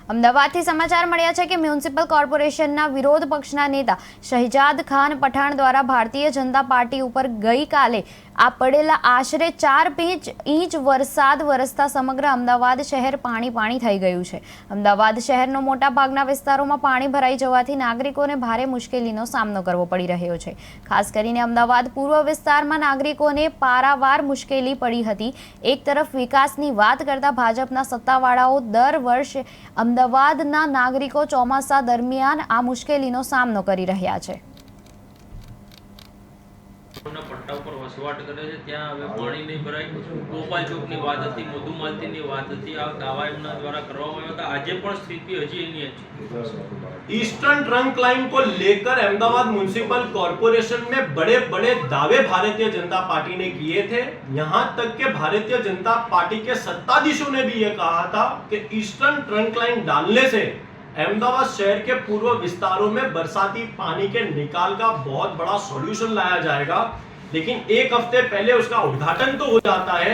અમદાવાદથી સમાચાર મળ્યા છે કે મ્યુનિસિપલ કોર્પોરેશનના વિરોધ પક્ષના નેતા શહેજાદ ખાન પઠાણ દ્વારા ભારતીય જનતા પાર્ટી ઉપર ગઈકાલે પડેલા આશરે 4 ઇંચ વરસાદ વરસતા સમગ્ર અમદાવાદ શહેર પાણી થઈ ગયું છે। અમદાવાદ શહેરનો મોટા ભાગના વિસ્તારોમાં પાણી ભરાઈ જવાથી નાગરિકોને ભારે મુશ્કેલીનો સામનો કરવો પડી રહ્યો છે। ખાસ કરીને અમદાવાદ પૂર્વ વિસ્તારમાં નાગરિકોને પારાવાર મુશ્કેલી પડી હતી। એક તરફ વિકાસની વાત કરતા ભાજપના સત્તાવાળાઓ દર વર્ષે અમદાવાદના નાગરિકો ચોમાસા દરમિયાન આ મુશ્કેલીનો સામનો કરી રહ્યા છે। પટ્ટા ઉપર વસવાટ કરે છે ત્યાં હવે પાણી નહીં ભરાય। ગોપાલ ચોકની વાત હતી, મધુમાલતીની વાત હતી, આ દાવા એમના દ્વારા કરવામાં આવ્યા હતા। આજે પણ સ્થિતિ હજી એની है। ईस्टर्न ट्रंक लाइन को लेकर अहमदाबाद म्युनिसिपल कॉर्पोरेशन में बड़े बड़े दावे भारतीय जनता पार्टी ने किए थे। यहाँ तक के भारतीय जनता पार्टी के सत्ताधीशों ने भी ये कहा था कि ईस्टर्न ट्रंक लाइन डालने से अहमदाबाद शहर के पूर्व विस्तारों में बरसाती पानी के निकाल का बहुत बड़ा सॉल्यूशन लाया जाएगा। लेकिन एक हफ्ते पहले उसका उद्घाटन तो हो जाता है।